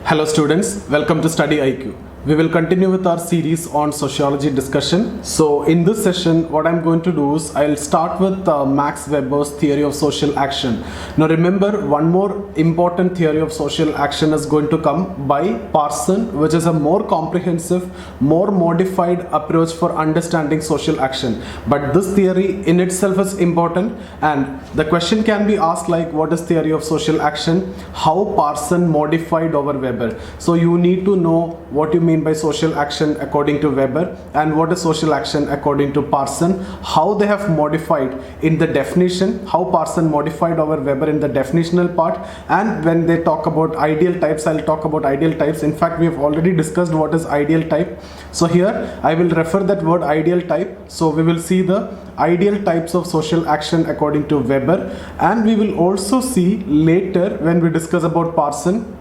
Hello students, welcome to StudyIQ. We will continue with our series on sociology discussion. So in this session, what I'm going to do is I'll start with Max Weber's theory of social action. Now remember, one more important theory of social action is going to come by Parson, which is a more comprehensive, more modified approach for understanding social action. But this theory in itself is important, and the question can be asked like, what is theory of social action? How Parson modified over Weber? So you need to know what you mean by social action according to Weber and what is social action according to Parson, how they have modified in the definition, how Parson modified over Weber in the definitional part, and when they talk about ideal types, I'll talk about ideal types. In fact, we have already discussed what is ideal type. So here I will refer that word ideal type. So we will see the ideal types of social action according to Weber, and we will also see later when we discuss about Parson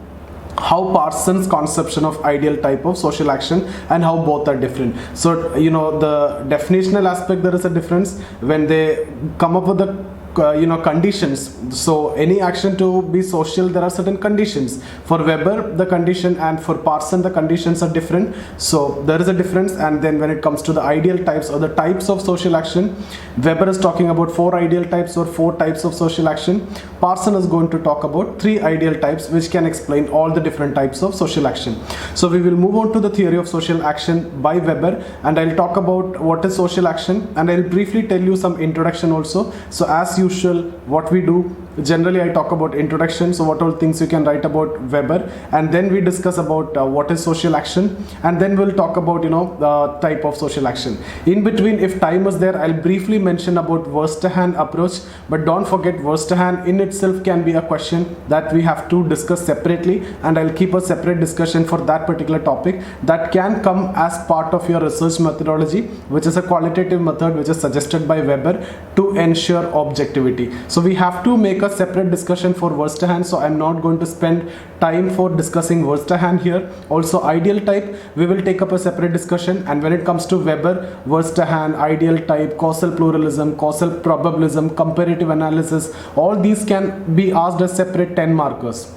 how Parson's conception of ideal type of social action and how both are different. So you know, the definitional aspect, there is a difference when they come up with the conditions. So any action to be social, there are certain conditions. For Weber the condition, and for Parson the conditions are different. So there is a difference. And then when it comes to the ideal types or the types of social action, Weber is talking about 4 ideal types or 4 types of social action. Parson is going to talk about 3 ideal types, which can explain all the different types of social action. So we will move on to the theory of social action by Weber, and I'll talk about what is social action, and I'll briefly tell you some introduction also. So as usual, what we do, generally I talk about introduction, so what all things you can write about Weber, and then we discuss about what is social action, and then we'll talk about the type of social action. In between, if time is there, I'll briefly mention about Verstehen approach, but don't forget Verstehen in itself can be a question that we have to discuss separately, and I'll keep a separate discussion for that particular topic that can come as part of your research methodology, which is a qualitative method which is suggested by Weber to ensure objectivity. So we have to make a separate discussion for Verstehen, so I'm not going to spend time for discussing Verstehen here. Also ideal type, we will take up a separate discussion, and when it comes to Weber, Verstehen, ideal type, causal pluralism, causal probabilism, comparative analysis, all these can be asked as separate 10 markers.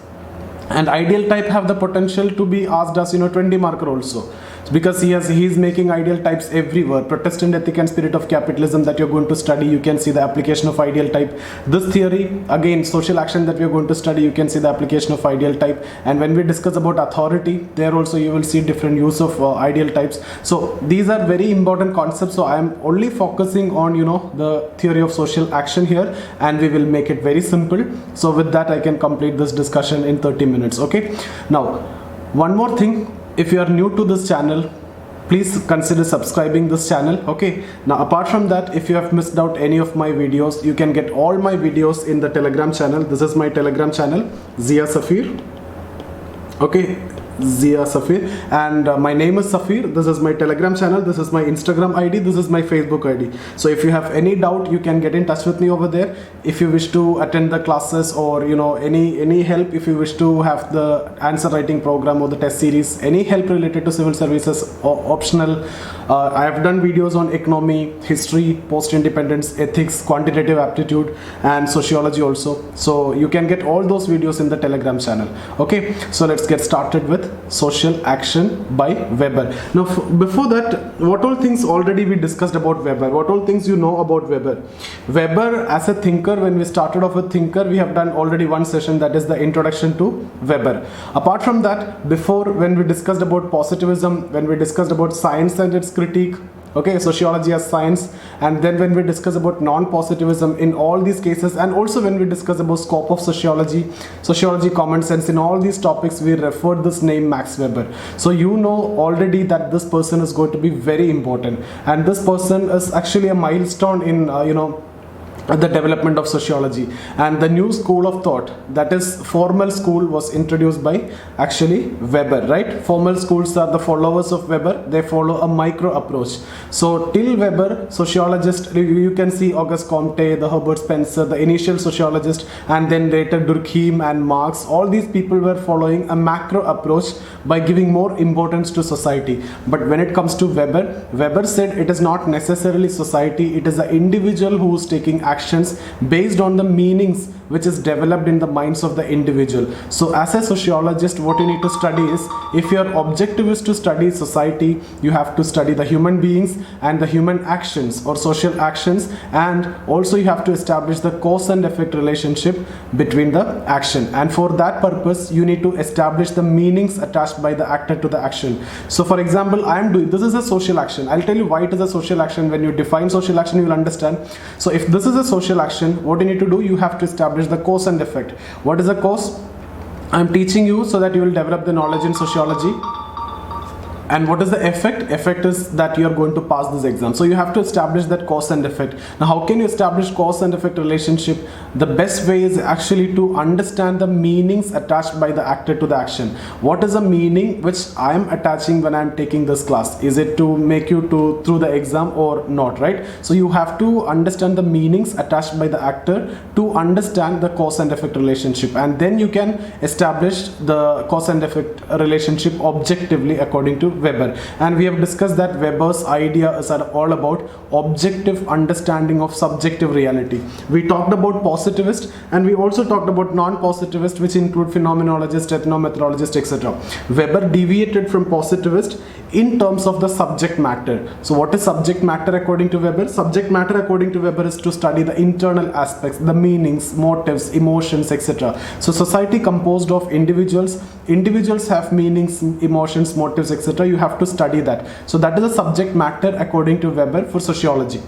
And ideal type have the potential to be asked as 20 marker also, because he is making ideal types everywhere. Protestant ethic and spirit of capitalism that you're going to study, you can see the application of ideal type. This theory, again social action that we're going to study, you can see the application of ideal type. And when we discuss about authority, there also you will see different use of ideal types. So these are very important concepts, so I am only focusing on the theory of social action here, and we will make it very simple. So with that I can complete this discussion in 30 minutes. Okay, now one more thing, if you are new to this channel, please consider subscribing this channel. Okay, now apart from that, if you have missed out any of my videos, you can get all my videos in the Telegram channel. This is my Telegram channel, Zia Safir. Okay, Zia Safir, and my name is Safir. This is my Telegram channel, this is my Instagram ID, this is my Facebook ID. So if you have any doubt, you can get in touch with me over there. If you wish to attend the classes, or any help, if you wish to have the answer writing program or the test series, any help related to civil services or optional. I have done videos on economy, history, post-independence, ethics, quantitative aptitude, and sociology also. So you can get all those videos in the Telegram channel. Okay, so let's get started with social action by Weber. Now before that, what all things already we discussed about Weber, what all things you know about Weber. Weber as a thinker, when we started off with thinker, we have done already one session, that is the introduction to Weber. Apart from that, before, when we discussed about positivism, when we discussed about science and its critique, okay, sociology as science, and then when we discuss about non-positivism in all these cases, and also when we discuss about scope of sociology, common sense, in all these topics we referred this name Max Weber. So you know already that this person is going to be very important, and this person is actually a milestone in the development of sociology. And the new school of thought, that is formal school, was introduced by actually Weber, right? Formal schools are the followers of Weber, they follow a micro approach. So till Weber, sociologist, you can see Auguste Comte, the Herbert Spencer, the initial sociologist, and then later Durkheim and Marx, all these people were following a macro approach by giving more importance to society. But when it comes to Weber, Weber said it is not necessarily society, it is the individual who is taking action actions based on the meanings which is developed in the minds of the individual. So as a sociologist, what you need to study is, if your objective is to study society, you have to study the human beings and the human actions or social actions, and also you have to establish the cause and effect relationship between the action. And for that purpose, you need to establish the meanings attached by the actor to the action. So for example, I am doing, this is a social action. I'll tell you why it is a social action. When you define social action, you will understand. So if this is a social action, what you need to do, you have to establish the cause and effect. What is the cause? I'm teaching you so that you will develop the knowledge in sociology. And what is the effect? Effect is that you are going to pass this exam. So you have to establish that cause and effect. Now, how can you establish cause and effect relationship? The best way is actually to understand the meanings attached by the actor to the action. What is the meaning which I am attaching when I am taking this class? Is it to make you to through the exam or not, right? So you have to understand the meanings attached by the actor to understand the cause and effect relationship, and then you can establish the cause and effect relationship objectively according to Weber. And we have discussed that Weber's idea is all about objective understanding of subjective reality. We talked about positivist, and we also talked about non-positivist, which include phenomenologist, ethnomethodologist, etc. Weber deviated from positivist in terms of the subject matter. So what is subject matter according to Weber? Subject matter according to Weber is to study the internal aspects, the meanings, motives, emotions, etc. So society composed of individuals. Individuals have meanings, emotions, motives, etc. You have to study that. So that is the subject matter according to Weber for sociology.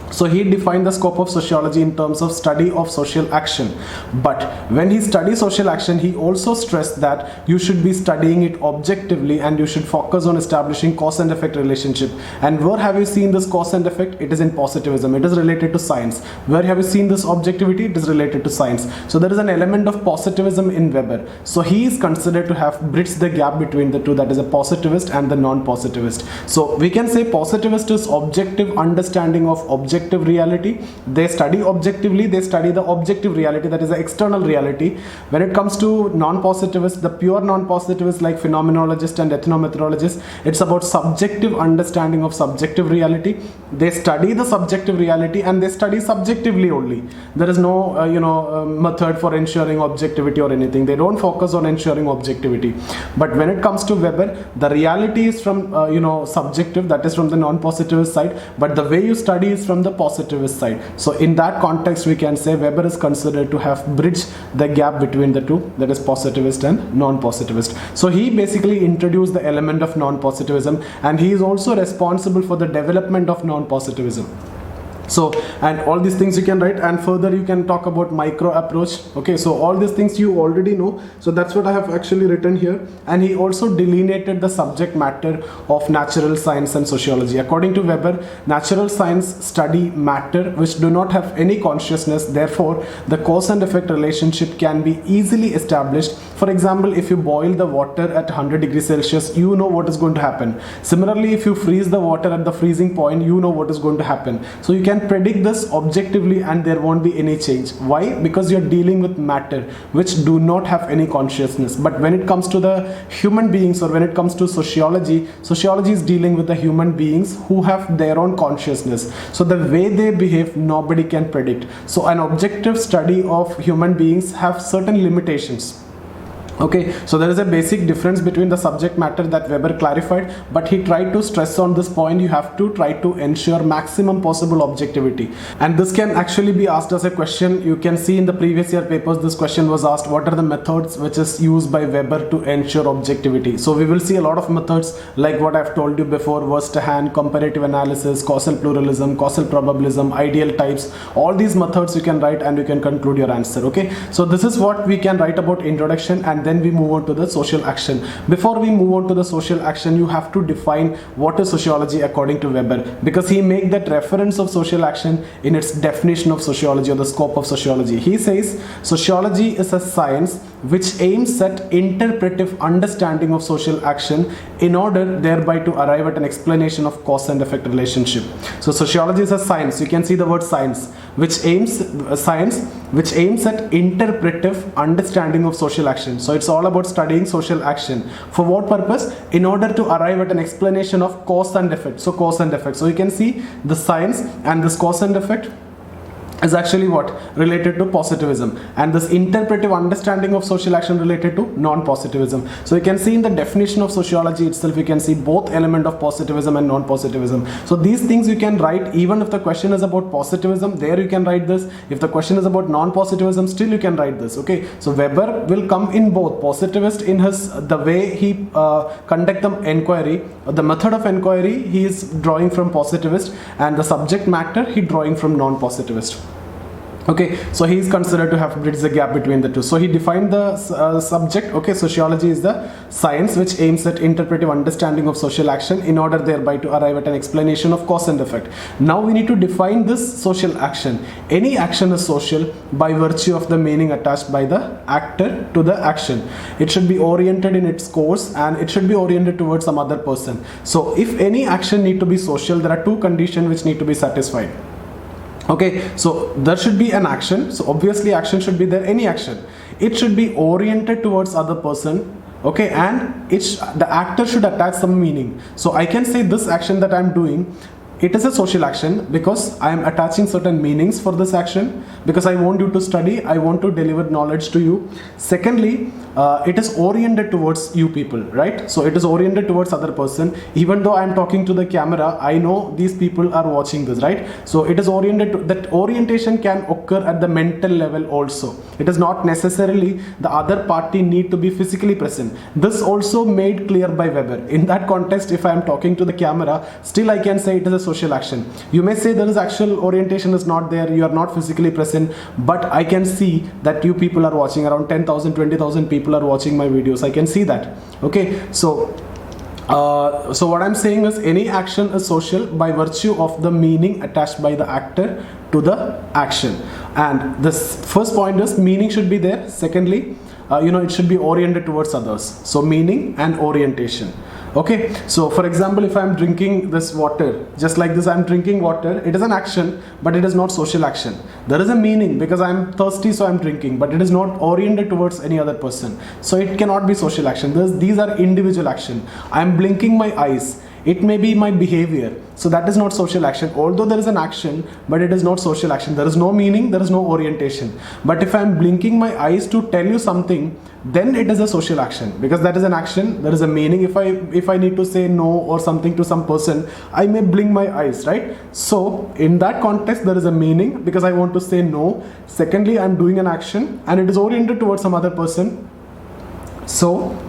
So he defined the scope of sociology in terms of study of social action. But when he studies social action, he also stressed that you should be studying it objectively and you should focus on establishing cause and effect relationship. And where have you seen this cause and effect? It is in positivism. It is related to science. Where have you seen this objectivity? It is related to science. So there is an element of positivism in Weber. So he is considered to have bridged the gap between the two, that is a positivist and the non-positivist. So we can say positivist is objective understanding of objective reality. They study objectively, they study the objective reality, that is the external reality. When it comes to non-positivist, the pure non-positivist like phenomenologist and ethnomethodologist, it's about subjective understanding of subjective reality. They study the subjective reality and they study subjectively only. There is no method for ensuring objectivity or anything. They don't focus on ensuring objectivity. But when it comes to Weber, the reality is from subjective, that is from the non-positivist side, but the way you study is from the positivist side. So in that context, we can say Weber is considered to have bridged the gap between the two, that is positivist and non-positivist. So he basically introduced the element of non-positivism, and he is also responsible for the development of non-positivism. So, and all these things you can write, and further you can talk about micro approach. Okay, so all these things you already know, so that's what I have actually written here. And he also delineated the subject matter of natural science and sociology. According to Weber, natural science study matter which do not have any consciousness, therefore the cause and effect relationship can be easily established. For example, if you boil the water at 100 degrees Celsius, you know what is going to happen. Similarly, if you freeze the water at the freezing point, you know what is going to happen. So you can predict this objectively and there won't be any change. Why? Because you're dealing with matter which do not have any consciousness. But when it comes to the human beings, or when it comes to sociology, sociology is dealing with the human beings who have their own consciousness. So the way they behave, nobody can predict. So an objective study of human beings have certain limitations. Okay, so there is a basic difference between the subject matter that Weber clarified, but he tried to stress on this point. You have to try to ensure maximum possible objectivity, and this can actually be asked as a question. You can see in the previous year papers this question was asked: what are the methods which is used by Weber to ensure objectivity? So we will see a lot of methods like what I've told you before: worst hand, comparative analysis, causal pluralism, causal probabilism, ideal types. All these methods you can write and you can conclude your answer. Okay, so this is what we can write about introduction, and then we move on to the social action. Before we move on to the social action, you have to define what is sociology according to Weber, because he made that reference of social action in its definition of sociology, or the scope of sociology. He says sociology is a science which aims at interpretive understanding of social action in order thereby to arrive at an explanation of cause and effect relationship. So sociology is a science, you can see the word science, which aims at interpretive understanding of social action. So it's all about studying social action. For what purpose? In order to arrive at an explanation of cause and effect. So cause and effect. So you can see the science and this cause and effect. is actually what? Related to positivism, and this interpretive understanding of social action related to non-positivism. So you can see in the definition of sociology itself, you can see both element of positivism and non-positivism. So these things you can write even if the question is about positivism, there you can write this. If the question is about non-positivism, still you can write this. Okay, so Weber will come in both positivist in his the way he conduct the inquiry, the method of inquiry he is drawing from positivist, and the subject matter he drawing from non-positivist. Okay, so he is considered to have bridged the gap between the two. So he defined the subject. Okay, sociology is the science which aims at interpretive understanding of social action in order thereby to arrive at an explanation of cause and effect. Now we need to define this social action. Any action is social by virtue of the meaning attached by the actor to the action. It should be oriented in its course, and it should be oriented towards some other person. So if any action need to be social, there are two conditions which need to be satisfied. Okay, so there should be an action. So obviously action should be there, any action. It should be oriented towards other person. Okay, and the actor should attach some meaning. So I can say this action that I'm doing, it is a social action because I am attaching certain meanings for this action, because I want you to study, I want to deliver knowledge to you. Secondly, it is oriented towards you people, right? So it is oriented towards other person. Even though I am talking to the camera, I know these people are watching this, right? So it is oriented to, that orientation can occur at the mental level also. It is not necessarily the other party need to be physically present. This also made clear by Weber. In that context, if I am talking to the camera, still I can say it is a social action. You may say there is actual orientation is not there, you are not physically present, but I can see that you people are watching, around 10,000, 20,000 people are watching my videos. I can see that. Okay, so what I'm saying is any action is social by virtue of the meaning attached by the actor to the action. And this first point is meaning should be there. Secondly, it should be oriented towards others. So meaning and orientation. Okay, so for example, if I'm drinking this water, just like this, I'm drinking water, it is an action, but it is not social action. There is a meaning because I'm thirsty, so I'm drinking, but it is not oriented towards any other person. So it cannot be social action. These are individual action. I'm blinking my eyes. It may be my behavior. So that is not social action. Although there is an action, but it is not social action. There is no meaning, there is no orientation. But if I am blinking my eyes to tell you something, then it is a social action, because that is an action, there is a meaning. If I need to say no or something to some person, I may blink my eyes, right? So in that context, there is a meaning because I want to say no. Secondly, I am doing an action and it is oriented towards some other person. So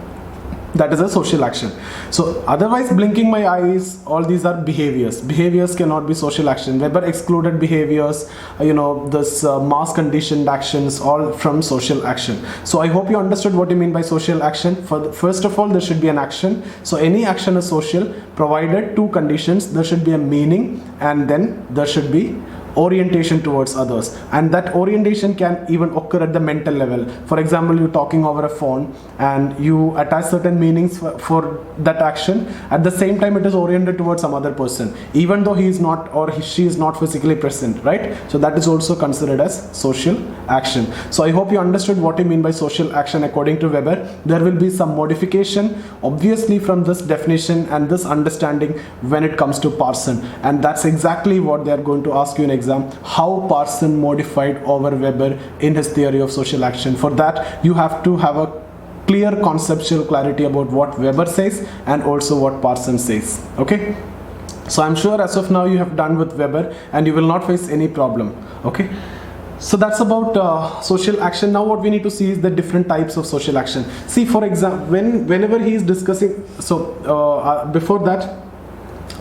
that is a social action. So otherwise, blinking my eyes, all these are behaviors. Behaviors cannot be social action. Weber excluded behaviors, this mass conditioned actions, all from social action. So I hope you understood what you mean by social action. First of all, there should be an action. So any action is social, provided two conditions. There should be a meaning, and then there should be orientation towards others, and that orientation can even occur at the mental level. For example, you're talking over a phone and you attach certain meanings for that action. At the same time, it is oriented towards some other person, even though he is not or she is not physically present, right? So that is also considered as social action. So I hope you understood what I mean by social action according to Weber. There will be some modification obviously from this definition and this understanding when it comes to Parson, and that's exactly what they are going to ask you in exam, how Parson modified over Weber in his theory of social action. For that, you have to have a clear conceptual clarity about what Weber says and also what Parson says. Okay, so I'm sure as of now you have done with Weber and you will not face any problem. Okay, so that's about social action. Now what we need to see is the different types of social action. See, for example, whenever he is discussing, before that,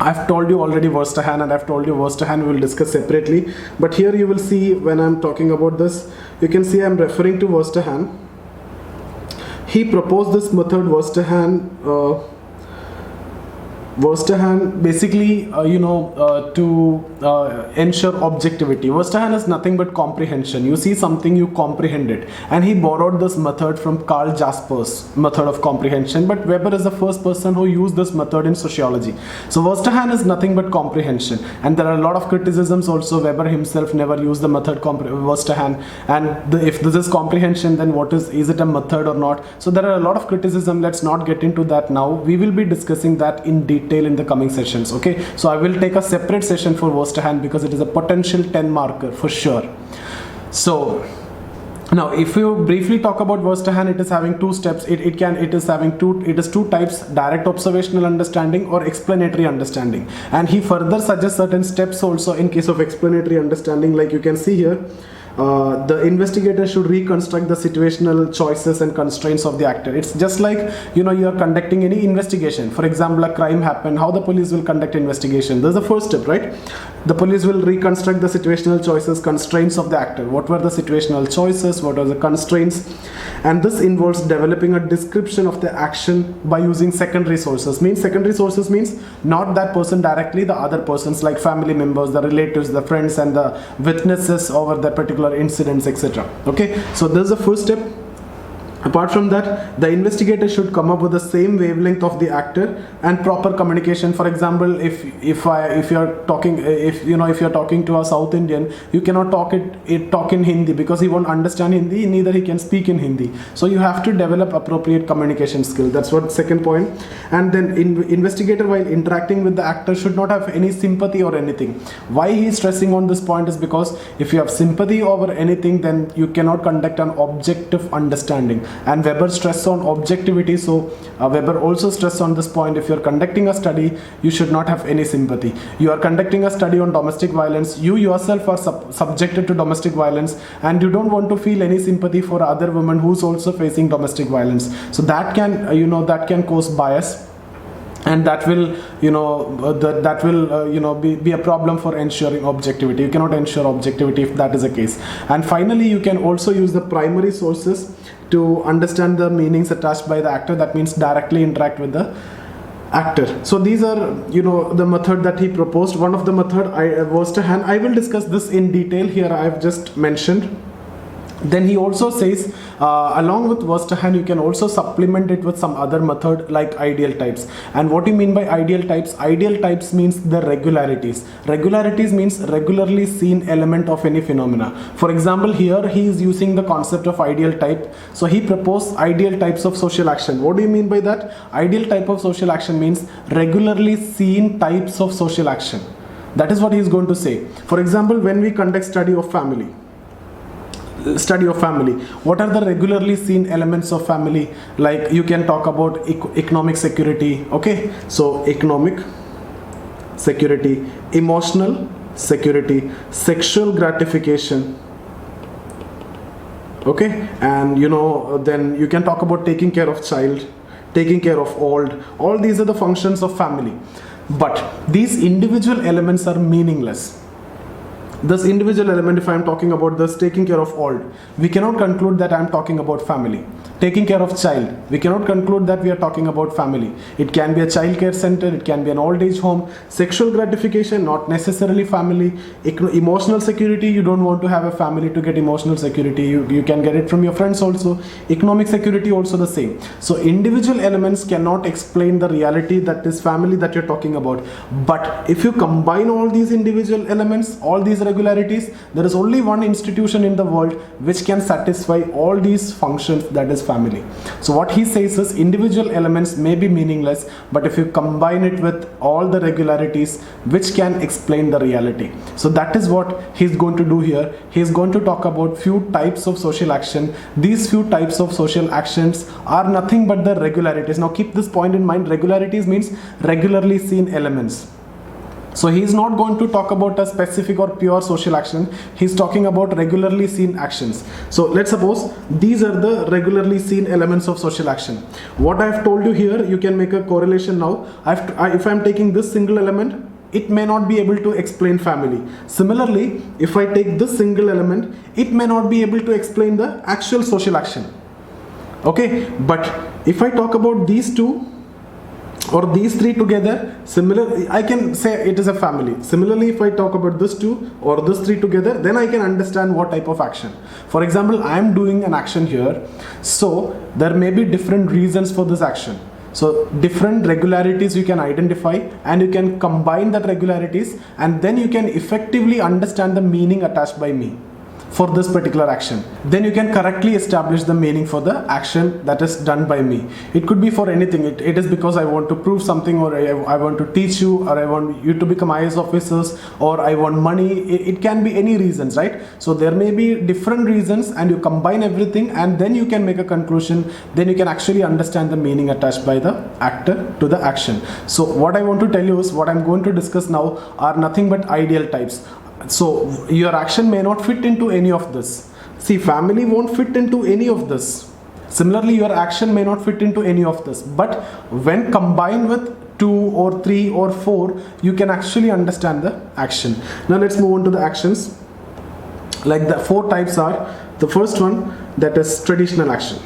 I've told you already Verstehen, and I've told you Verstehen we will discuss separately, but here you will see when I'm talking about this, you can see I'm referring to Verstehen. He proposed this method, Verstehen basically, to ensure objectivity. Verstehen is nothing but comprehension. You see something, you comprehend it. And he borrowed this method from Karl Jasper's method of comprehension, but Weber is the first person who used this method in sociology. So Verstehen is nothing but comprehension. And there are a lot of criticisms also. Weber himself never used the method Verstehen. And if this is comprehension, then what is it a method or not? So there are a lot of criticism. Let's not get into that now. We will be discussing that in detail detail in the coming sessions. Okay, so I will take a separate session for Verstehen because it is a potential 10 marker for sure. So now, if you briefly talk about Verstehen, it is having two steps. It is two types: direct observational understanding or explanatory understanding. And he further suggests certain steps also in case of explanatory understanding, like you can see here. The investigator should reconstruct the situational choices and constraints of the actor. It's just like, you are conducting any investigation. For example, a crime happened, how the police will conduct investigation. That's the first step, right? The police will reconstruct the situational choices, constraints of the actor. What were the situational choices? What are the constraints? And this involves developing a description of the action by using secondary sources. Secondary sources means not that person directly, the other persons like family members, the relatives, the friends, and the witnesses over that particular incidents, etc. Okay, so this is the first step. Apart from that, the investigator should come up with the same wavelength of the actor and proper communication. For example, if you're talking to a South Indian, you cannot talk in Hindi because he won't understand Hindi, neither he can speak in Hindi. So you have to develop appropriate communication skill. That's what second point. And then investigator, while interacting with the actor, should not have any sympathy or anything. Why he is stressing on this point is because if you have sympathy over anything, then you cannot conduct an objective understanding. And Weber stress on objectivity, so Weber also stress on this point. If you're conducting a study, you should not have any sympathy. You are conducting a study on domestic violence, you yourself are subjected to domestic violence, and you don't want to feel any sympathy for other women who's also facing domestic violence. So that can cause bias, and that will be a problem for ensuring objectivity. You cannot ensure objectivity if that is the case. And finally, you can also use the primary sources to understand the meanings attached by the actor. That means directly interact with the actor. So these are the method that he proposed. One of the method Verstehen, I will discuss this in detail here. I have just mentioned. Then he also says, along with Verstehen, you can also supplement it with some other method like ideal types. And what do you mean by ideal types? Ideal types means the regularities. Regularities means regularly seen element of any phenomena. For example, here he is using the concept of ideal type. So he proposed ideal types of social action. What do you mean by that? Ideal type of social action means regularly seen types of social action. That is what he is going to say. For example, when we conduct study of family, what are the regularly seen elements of family? Like you can talk about economic security. Okay, so economic security, emotional security, sexual gratification. Okay, and then you can talk about taking care of child, taking care of old. All these are the functions of family, but these individual elements are meaningless. This individual element, if I am talking about this taking care of old, we cannot conclude that I am talking about family. Taking care of child, we cannot conclude that we are talking about family. It can be a child care center, it can be an old age home. Sexual gratification, not necessarily family. Emotional security, you don't want to have a family to get emotional security. You can get it from your friends also. Economic security also the same. So individual elements cannot explain the reality that is family that you're talking about. But if you combine all these individual elements, all these regularities, there is only one institution in the world which can satisfy all these functions, that is family. So what he says is individual elements may be meaningless, but if you combine it with all the regularities which can explain the reality. So that is what he's going to do here. He's going to talk about few types of social action. These few types of social actions are nothing but the regularities. Now keep this point in mind. Regularities means regularly seen elements. So he is not going to talk about a specific or pure social action. He's talking about regularly seen actions. So let's suppose these are the regularly seen elements of social action. What I have told you here, you can make a correlation now. If I'm taking this single element, it may not be able to explain family. Similarly, if I take this single element, it may not be able to explain the actual social action. Okay, but if I talk about these two, or these three together, similarly, I can say it is a family. Similarly, if I talk about this two or this three together, then I can understand what type of action. For example, I am doing an action here, so there may be different reasons for this action. So different regularities you can identify, and you can combine that regularities, and then you can effectively understand the meaning attached by me. for this particular action. Then you can correctly establish the meaning for the action that is done by me. It could be for anything. It is because I want to prove something, or I want to teach you, or I want you to become IAS officers, or I want money. It can be any reasons, right? So there may be different reasons, and you combine everything, and then you can make a conclusion. Then you can actually understand the meaning attached by the actor to the action. So what I want to tell you is, what I'm going to discuss now are nothing but ideal types. So your action may not fit into any of this. See, family won't fit into any of this. Similarly, your action may not fit into any of this. But when combined with 2 or 3 or 4, you can actually understand the action. Now let's move on to the actions. Like the 4 types are, the first one, that is traditional action.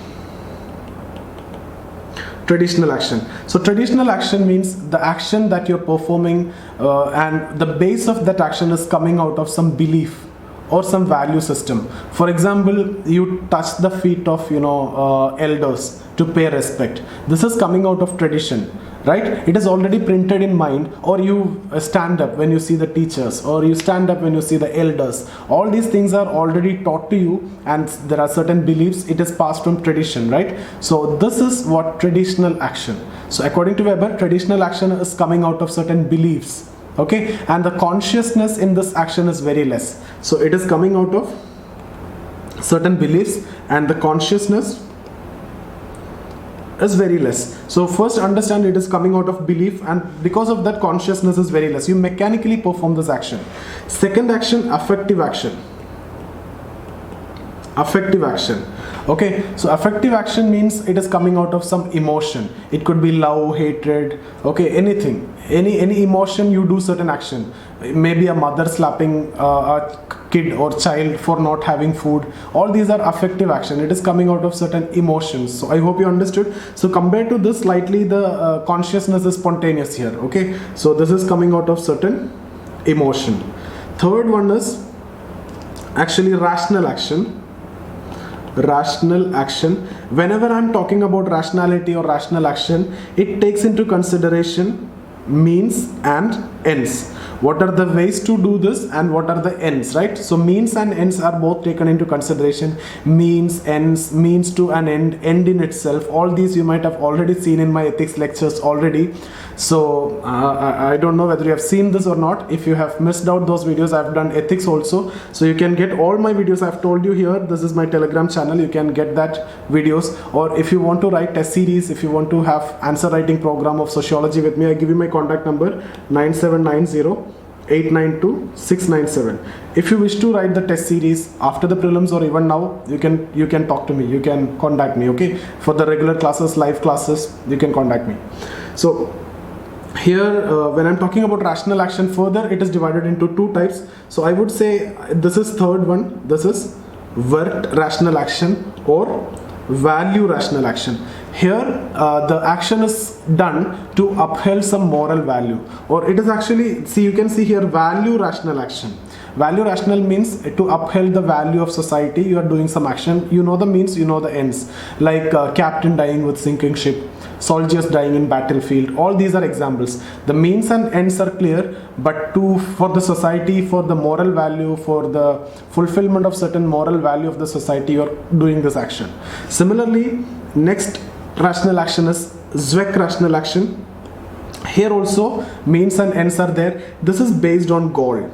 Traditional action. So traditional action means the action that you're performing and the base of that action is coming out of some belief or some value system. For example, you touch the feet of elders to pay respect. This is coming out of tradition, right? It is already printed in mind. Or you stand up when you see the teachers, or you stand up when you see the elders. All these things are already taught to you, and there are certain beliefs. It is passed from tradition, right? So this is what traditional action. So according to Weber, traditional action is coming out of certain beliefs, okay? And the consciousness in this action is very less. So it is coming out of certain beliefs, and the consciousness is very less. So first understand, it is coming out of belief, and because of that, consciousness is very less. You mechanically perform this action. Second action, affective action. Affective action. Okay, so affective action means it is coming out of some emotion. It could be love, hatred, okay, anything. Any emotion, you do certain action. Maybe a mother slapping a kid or child for not having food. All these are affective action. It is coming out of certain emotions. So I hope you understood. So compared to this, slightly the consciousness is spontaneous here. Okay, so this is coming out of certain emotion. Third one is actually rational action. Rational action. Whenever I'm talking about rationality or rational action, it takes into consideration means and ends. What are the ways to do this, and what are the ends, right? So means and ends are both taken into consideration. Means, ends, means to an end, end in itself. All these you might have already seen in my ethics lectures already. So I don't know whether you have seen this or not. If you have missed out those videos, I've done ethics also. So you can get all my videos. I've told you here, this is my Telegram channel. You can get that videos. Or if you want to write test series, if you want to have answer writing program of sociology with me, I give you my contact number 9790-892-697. If you wish to write the test series after the prelims or even now, you can talk to me. You can contact me, okay? For the regular classes, live classes, you can contact me. So here, when I'm talking about rational action further, it is divided into 2 types. So I would say this is third one. This is worth rational action or value rational action. Here the action is done to uphold some moral value, or it is actually, see, you can see here value rational action. Value rational means to uphold the value of society. You are doing some action, you know the means, you know the ends, like captain dying with sinking ship, soldiers dying in battlefield. All these are examples. The means and ends are clear, but for the society, for the moral value, for the fulfillment of certain moral value of the society, you are doing this action. Similarly, next rational action is Zoic rational action. Here also means and ends are there. This is based on goal.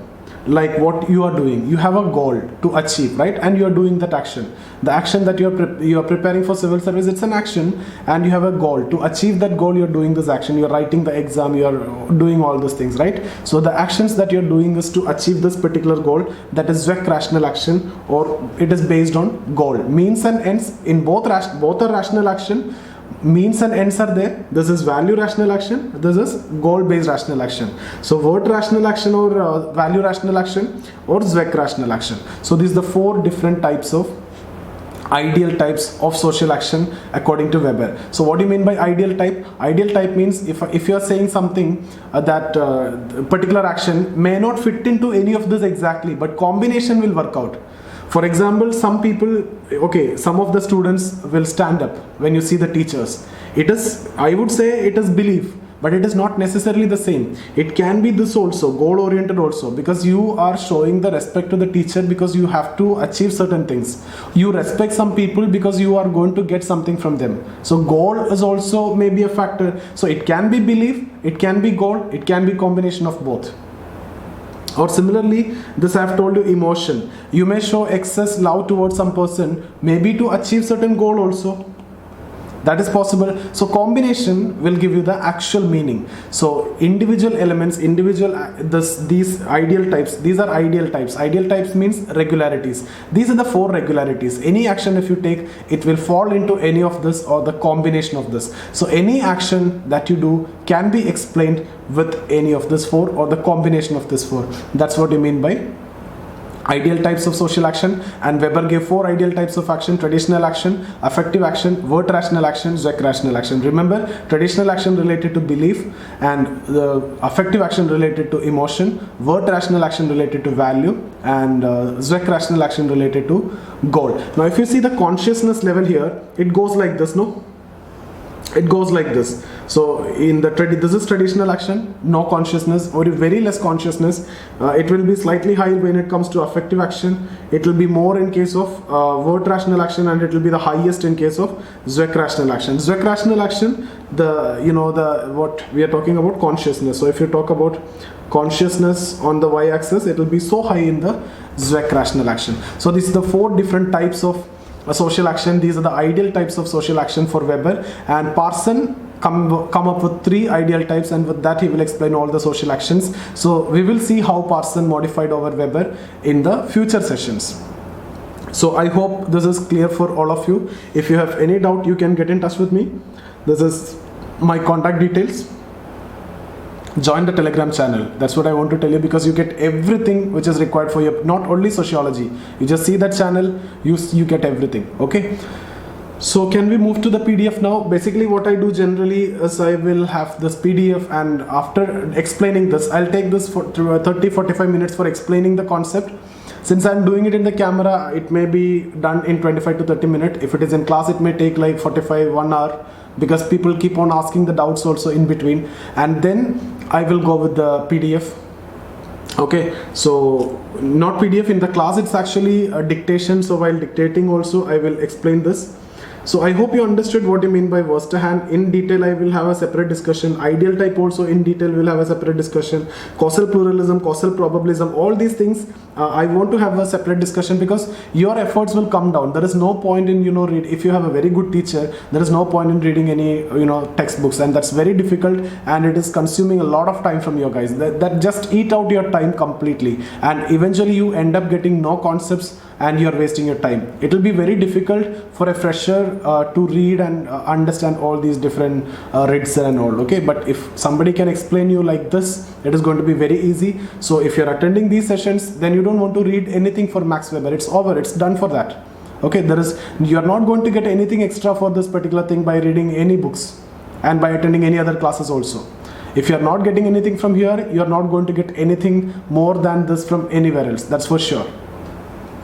Like what you are doing, you have a goal to achieve, right? And you are doing that action. The action that you are preparing for civil service, it's an action, and you have a goal to achieve that goal. You're doing this action, you're writing the exam, you're doing all these things, right? So the actions that you're doing is to achieve this particular goal. That is Zoic rational action, or it is based on goal. Means and ends in both are rational action. Means and ends are there. This is value rational action, this is goal based rational action. So worth rational action or value rational action or Zoic rational action. So these are the 4 different types of ideal types of social action according to Weber. So what do you mean by ideal type? Ideal type means if you are saying something that particular action may not fit into any of this exactly, but combination will work out. For example, some people, okay, some of the students will stand up when you see the teachers. It is, I would say it is belief, but it is not necessarily the same. It can be this also, goal oriented also, because you are showing the respect to the teacher because you have to achieve certain things. You respect some people because you are going to get something from them. So goal is also maybe a factor. So it can be belief, it can be goal, it can be combination of both. Or similarly, this I have told you, emotion. You may show excess love towards some person, maybe to achieve certain goal also. That is possible. So combination will give you the actual meaning. So individual elements, these ideal types, these are ideal types. Ideal types means regularities. These are the 4 regularities. Any action if you take, it will fall into any of this or the combination of this. So any action that you do can be explained with any of this 4 or the combination of this 4. That's what you mean by ideal types of social action. And Weber gave 4 ideal types of action: traditional action, affective action, word rational action, Zoic rational action. Remember, traditional action related to belief, and the affective action related to emotion, word rational action related to value, and Zoic rational action related to goal. Now if you see the consciousness level here, it goes like this, no? It goes like this. So in the this is traditional action, no consciousness or very less consciousness. It will be slightly higher when it comes to affective action. It will be more in case of word rational action, and it will be the highest in case of Zoic rational action. Zoic rational action, what we are talking about, consciousness. So if you talk about consciousness on the y-axis, it will be so high in the Zoic rational action. So these are the 4 different types of social action. These are the ideal types of social action for Weber, and Parson come up with 3 ideal types, and with that he will explain all the social actions. So we will see how Parson modified over Weber in the future sessions. So I hope this is clear for all of you. If you have any doubt, you can get in touch with me. This is my contact details. Join the Telegram channel. That's what I want to tell you, because you get everything which is required for your, not only sociology. You just see that channel, you get everything. Okay. So can we move to the PDF now? Basically what I do generally is I will have this PDF, and after explaining this, I'll take this for 30-45 minutes for explaining the concept. Since I'm doing it in the camera, it may be done in 25 to 30 minutes. If it is in class, it may take like 45, 1 hour, because people keep on asking the doubts also in between, and then I will go with the PDF. Okay, so not PDF in the class, it's actually a dictation. So while dictating also I will explain this. So I hope you understood what I mean by Verstehen. In detail I will have a separate discussion. Ideal type also in detail we'll have a separate discussion. Causal pluralism, causal probabilism, all these things I want to have a separate discussion, because your efforts will come down. There is no point in read. If you have a very good teacher, there is no point in reading any textbooks, and that's very difficult, and it is consuming a lot of time from you guys. That just eat out your time completely, and eventually you end up getting no concepts and you're wasting your time. It will be very difficult for a fresher to read and understand all these different Ritzer and all. Okay, but if somebody can explain you like this, it is going to be very easy. So if you're attending these sessions, then you don't want to read anything for Max Weber. It's over, it's done for that. Okay, you're not going to get anything extra for this particular thing by reading any books and by attending any other classes also. If you're not getting anything from here, you're not going to get anything more than this from anywhere else, that's for sure.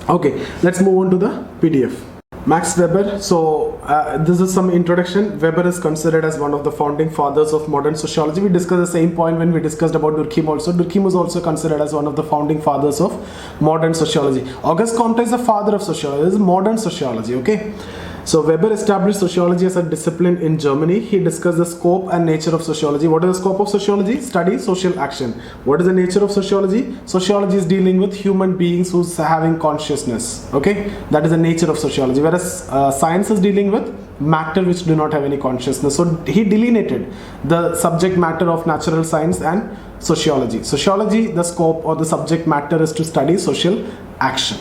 Okay, let's move on to the PDF. Max Weber. So this is some introduction. Weber is considered as one of the founding fathers of modern sociology. We discussed the same point when we discussed about Durkheim also. Durkheim was also considered as one of the founding fathers of modern sociology. Auguste Comte is the father of sociology. This is modern sociology. Okay. So Weber established sociology as a discipline in Germany. He discussed the scope and nature of sociology. What is the scope of sociology? Study social action. What is the nature of sociology? Sociology is dealing with human beings who's having consciousness. Okay, that is the nature of sociology. Whereas science is dealing with matter which do not have any consciousness. So he delineated the subject matter of natural science and sociology. Sociology, the scope or the subject matter is to study social action.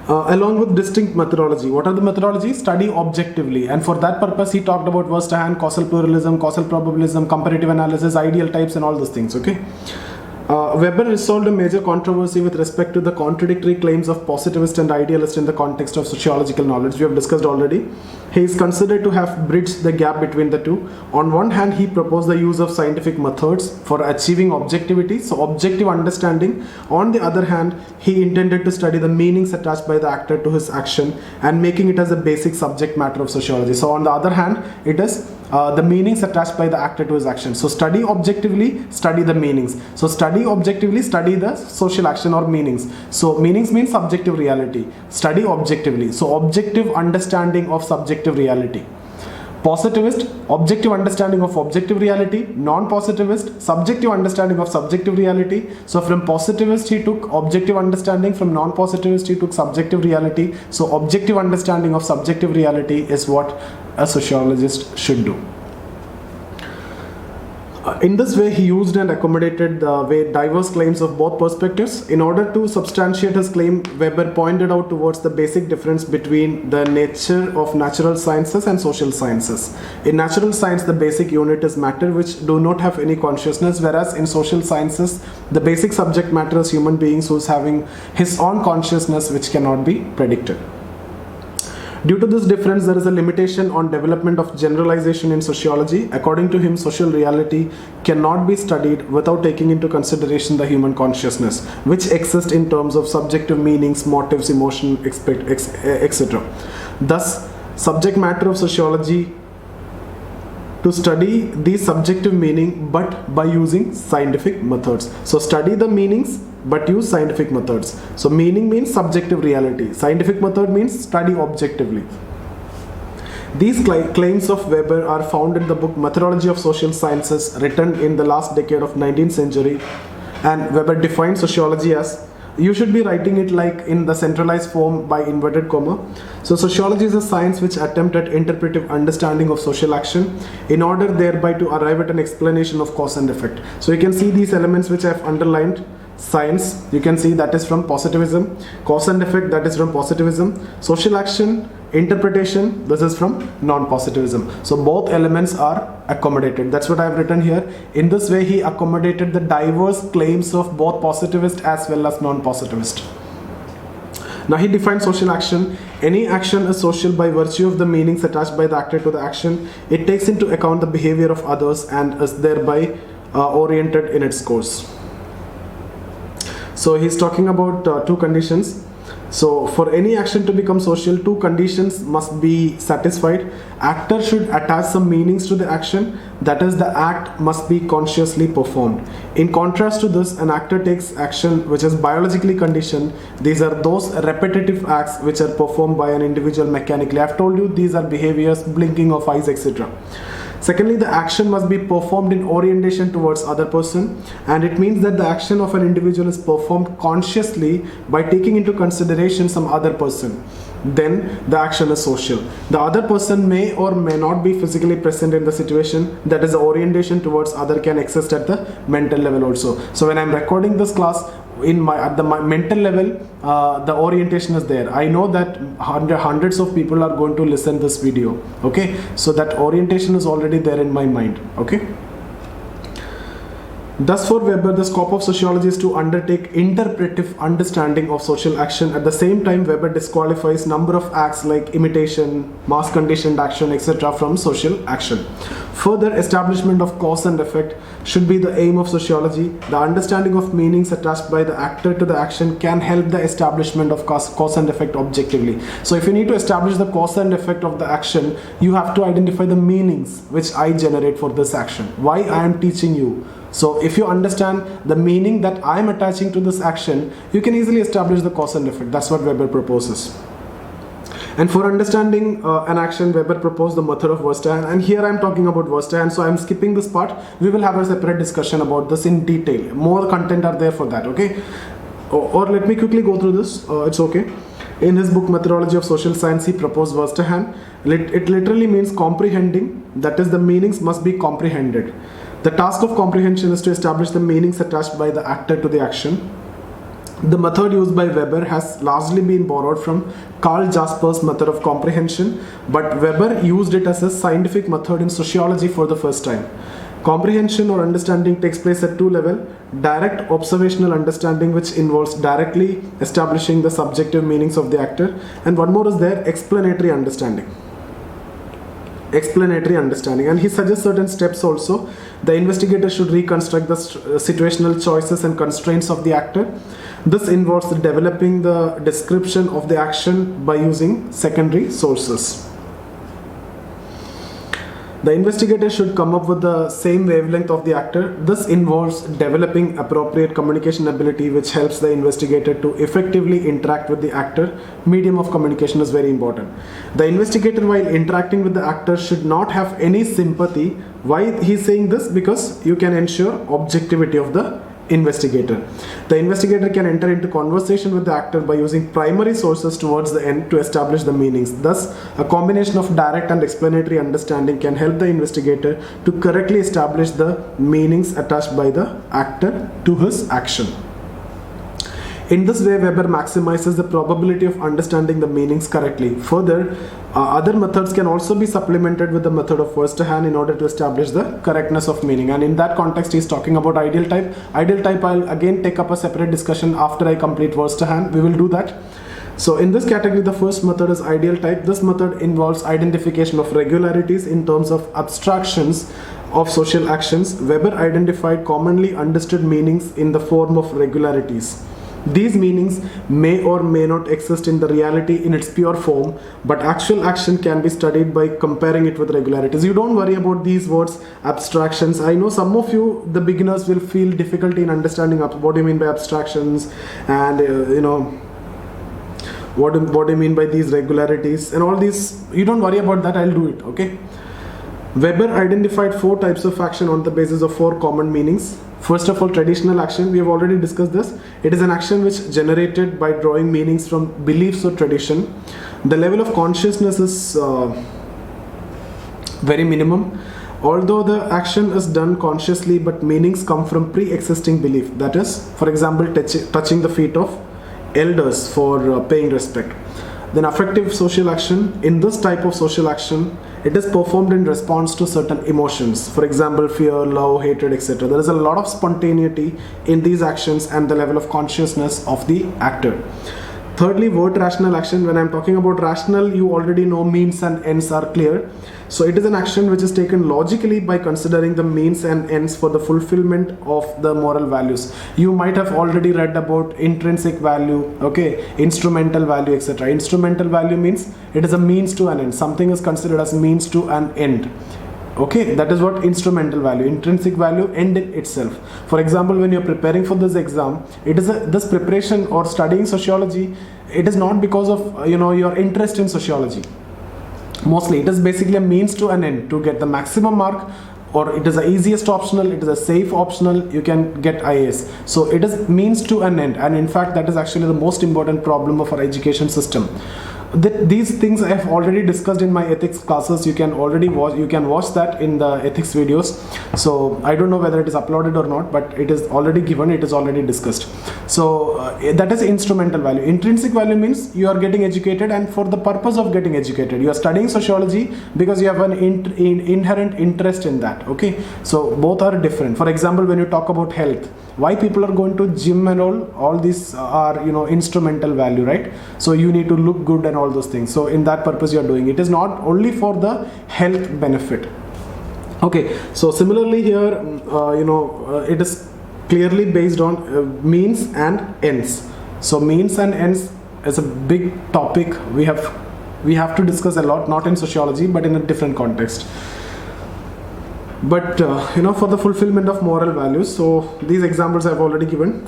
Along with distinct methodology. What are the methodologies? Study objectively, and for that purpose he talked about Verstehen, causal pluralism, causal probabilism, comparative analysis, ideal types and all those things. Okay. Weber resolved a major controversy with respect to the contradictory claims of positivist and idealist in the context of sociological knowledge. We have discussed already. He is considered to have bridged the gap between the two. On one hand, he proposed the use of scientific methods for achieving objectivity, so objective understanding. On the other hand, he intended to study the meanings attached by the actor to his action and making it as a basic subject matter of sociology. So on the other hand, it is the meanings attached by the actor to his action. So study objectively, study the meanings. So study objectively, study the social action or meanings. So meanings means subjective reality. Study objectively. So objective understanding of subjective reality. Positivist, objective understanding of objective reality. Non-positivist, subjective understanding of subjective reality. So from positivist he took objective understanding, from non-positivist he took subjective reality. So objective understanding of subjective reality is what a sociologist should do. In this way, he used and accommodated the diverse claims of both perspectives. In order to substantiate his claim, Weber pointed out towards the basic difference between the nature of natural sciences and social sciences. In natural science, the basic unit is matter, which do not have any consciousness, whereas in social sciences, the basic subject matter is human beings who is having his own consciousness, which cannot be predicted. Due to this difference, there is a limitation on development of generalization in sociology. According to him, social reality cannot be studied without taking into consideration the human consciousness, which exists in terms of subjective meanings, motives, emotion, etc. Thus, subject matter of sociology to study the subjective meaning, but by using scientific methods. So study the meanings, but use scientific methods. So meaning means subjective reality. Scientific method means study objectively. These claims of Weber are found in the book Methodology of Social Sciences, written in the last decade of 19th century. And Weber defined sociology as, you should be writing it like in the centralized form by inverted comma. So sociology is a science which attempts at interpretive understanding of social action in order thereby to arrive at an explanation of cause and effect. So you can see these elements which I have underlined. Science, you can see that is from positivism. Cause and effect, that is from positivism. Social action, interpretation, this is from non-positivism. So both elements are accommodated. That's what I have written here. In this way, he accommodated the diverse claims of both positivist as well as non-positivist. Now he defines social action. Any action is social by virtue of the meanings attached by the actor to the action. It takes into account the behavior of others and is thereby oriented in its course. So he's talking about two conditions. So for any action to become social, two conditions must be satisfied. Actor should attach some meanings to the action, that is, the act must be consciously performed. In contrast to this, an actor takes action which is biologically conditioned. These are those repetitive acts which are performed by an individual mechanically. I've told you these are behaviors, blinking of eyes, etc. Secondly, the action must be performed in orientation towards other person, and it means that the action of an individual is performed consciously by taking into consideration some other person. Then the action is social. The other person may or may not be physically present in the situation. That is, the orientation towards other can exist at the mental level also. So when I'm recording this class, at the mental level, the orientation is there. I know that hundreds of people are going to listen this video. Okay, so that orientation is already there in my mind. Okay. Thus, for Weber, the scope of sociology is to undertake interpretive understanding of social action. At the same time, Weber disqualifies number of acts like imitation, mass conditioned action, etc. from social action. Further, establishment of cause and effect should be the aim of sociology. The understanding of meanings attached by the actor to the action can help the establishment of cause and effect objectively. So if you need to establish the cause and effect of the action, you have to identify the meanings which I generate for this action. Why I am teaching you. So if you understand the meaning that I am attaching to this action, you can easily establish the cause and effect. That's what Weber proposes. And for understanding an action, Weber proposed the method of Verstehen. And here I am talking about Verstehen, so I am skipping this part. We will have a separate discussion about this in detail. More content are there for that, okay? Or let me quickly go through this, it's okay. In his book Methodology of Social Science, he proposed Verstehen. It literally means comprehending, that is, the meanings must be comprehended. The task of comprehension is to establish the meanings attached by the actor to the action. The method used by Weber has largely been borrowed from Karl Jasper's method of comprehension, but Weber used it as a scientific method in sociology for the first time. Comprehension or understanding takes place at two levels. Direct observational understanding, which involves directly establishing the subjective meanings of the actor, and one more is there, explanatory understanding. And he suggests certain steps also. The investigator should reconstruct the situational choices and constraints of the actor. This involves developing the description of the action by using secondary sources. The investigator should come up with the same wavelength of the actor. This involves developing appropriate communication ability, which helps the investigator to effectively interact with the actor. Medium of communication is very important. The investigator, while interacting with the actor, should not have any sympathy. Why he's saying this? Because you can ensure objectivity of the investigator. The investigator can enter into conversation with the actor by using primary sources towards the end to establish the meanings. Thus, a combination of direct and explanatory understanding can help the investigator to correctly establish the meanings attached by the actor to his action. In this way, Weber maximizes the probability of understanding the meanings correctly. Further, other methods can also be supplemented with the method of first hand in order to establish the correctness of meaning. And in that context, he is talking about ideal type. Ideal type, I'll again take up a separate discussion after I complete first hand. We will do that. So in this category, the first method is ideal type. This method involves identification of regularities in terms of abstractions of social actions. Weber identified commonly understood meanings in the form of regularities. These meanings may or may not exist in the reality in its pure form, but actual action can be studied by comparing it with regularities. You don't worry about these words, abstractions. I know some of you, the beginners, will feel difficulty in understanding what do you mean by abstractions, and what do you mean by these regularities and all these. You don't worry about that, I'll do it, okay? Weber identified 4 types of action on the basis of 4 common meanings. First of all, traditional action, we have already discussed this. It is an action which is generated by drawing meanings from beliefs or tradition. The level of consciousness is very minimum. Although the action is done consciously, but meanings come from pre-existing belief. That is, for example, touching the feet of elders for paying respect. Then affective social action. In this type of social action, it is performed in response to certain emotions. For example, fear, love, hatred, etc. There is a lot of spontaneity in these actions and the level of consciousness of the actor. Thirdly, word rational action. When I'm talking about rational, you already know means and ends are clear. So it is an action which is taken logically by considering the means and ends for the fulfillment of the moral values. You might have already read about intrinsic value, okay, instrumental value, etc. Instrumental value means it is a means to an end. Something is considered as means to an end. Okay, that is what instrumental value. Intrinsic value, end in itself. For example, when you're preparing for this exam, it is this preparation or studying sociology, it is not because of your interest in sociology. Mostly it is basically a means to an end to get the maximum mark, or it is the easiest optional, it is a safe optional, you can get IAS. So it is means to an end, and in fact that is actually the most important problem of our education system. These things I have already discussed in my ethics classes. You can watch that in the ethics videos. So I don't know whether it is uploaded or not, but it is already given, it is already discussed. So that is instrumental value. Intrinsic value means you are getting educated, and for the purpose of getting educated, you are studying sociology because you have an inherent interest in that. Okay, so both are different. For example, when you talk about health, why people are going to gym and all these are instrumental value, right? So you need to look good and all those things. So in that purpose you are doing it. It is not only for the health benefit. Okay, so similarly here it is clearly based on means and ends. So means and ends is a big topic we have to discuss a lot, not in sociology but in a different context. But for the fulfillment of moral values, so these examples I have already given.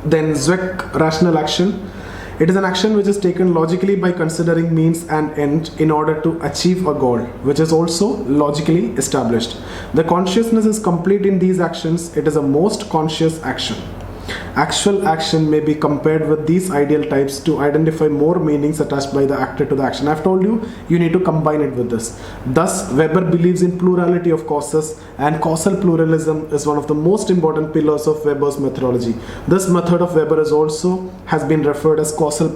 Then Zoic rational action. It is an action which is taken logically by considering means and end in order to achieve a goal, which is also logically established. The consciousness is complete in these actions. It is a most conscious action. Actual action may be compared with these ideal types to identify more meanings attached by the actor to the action. I've told you, you need to combine it with this. Thus, Weber believes in plurality of causes, and causal pluralism is one of the most important pillars of Weber's methodology. This method of Weber has been referred as causal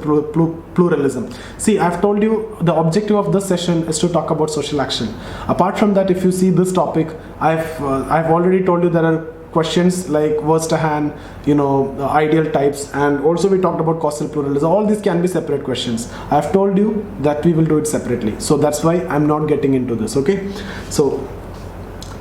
pluralism. See, I've told you the objective of this session is to talk about social action. Apart from that, if you see this topic, I've already told you there are questions like words to hand, ideal types, and also we talked about causal pluralism. All these can be separate questions. I've told you that we will do it separately, so that's why I'm not getting into this. Okay, so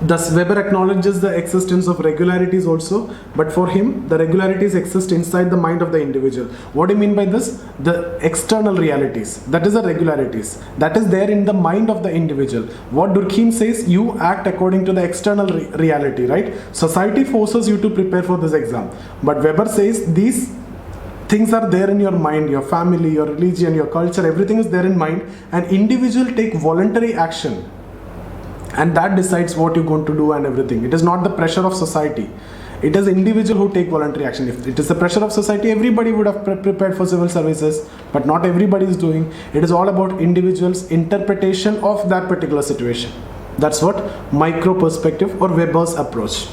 thus Weber acknowledges the existence of regularities also, but for him the regularities exist inside the mind of the individual. What do you mean by this? The external realities, that is the regularities, that is there in the mind of the individual. What Durkheim says, you act according to the external reality, right? Society forces you to prepare for this exam, but Weber says these things are there in your mind, your family, your religion, your culture, everything is there in mind, and individual take voluntary action, and that decides what you're going to do and everything. It is not the pressure of society. It is individual who take voluntary action. If it is the pressure of society, everybody would have prepared for civil services, but not everybody is doing. It is all about individuals' interpretation of that particular situation. That's what micro perspective or Weber's approach.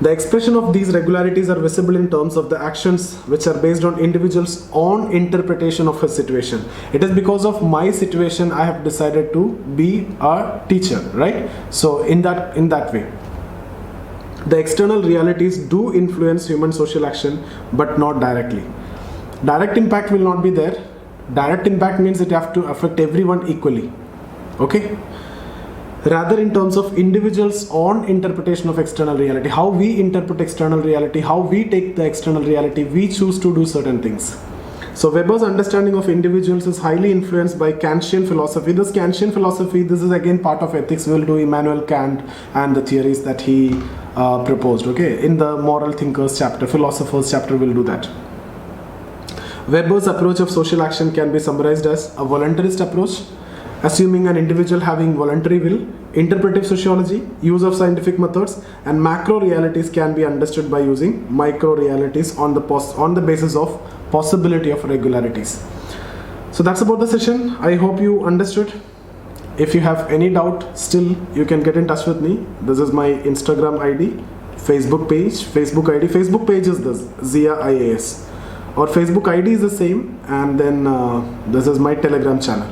The expression of these regularities are visible in terms of the actions which are based on individuals' own interpretation of a situation. It is because of my situation I have decided to be a teacher, right? So in that way, the external realities do influence human social action, but not directly. Direct impact will not be there. Direct impact means it have to affect everyone equally. Okay? Rather in terms of individuals' own interpretation of external reality, how we interpret external reality, how we take the external reality, we choose to do certain things. So Weber's understanding of individuals is highly influenced by Kantian philosophy. This Kantian philosophy, this is again part of ethics. We'll do Immanuel Kant and the theories that he proposed. Okay, in the moral thinkers chapter, philosophers chapter, we'll do that. Weber's approach of social action can be summarized as a voluntarist approach, assuming an individual having voluntary will, interpretive sociology, use of scientific methods, and macro realities can be understood by using micro realities on the basis of possibility of regularities. So that's about the session. I hope you understood. If you have any doubt still, you can get in touch with me. This is my Instagram ID, Facebook page, Facebook ID. Facebook page is this, Zia IAS. Or Facebook ID is the same, and then this is my Telegram channel.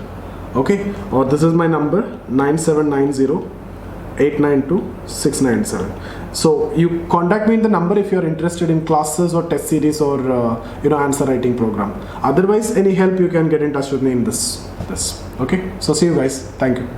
Okay, or this is my number 9790-892-697. So you contact me in the number if you are interested in classes or test series or answer writing program. Otherwise, any help you can get in touch with me in this. Okay, so see you guys. Thank you.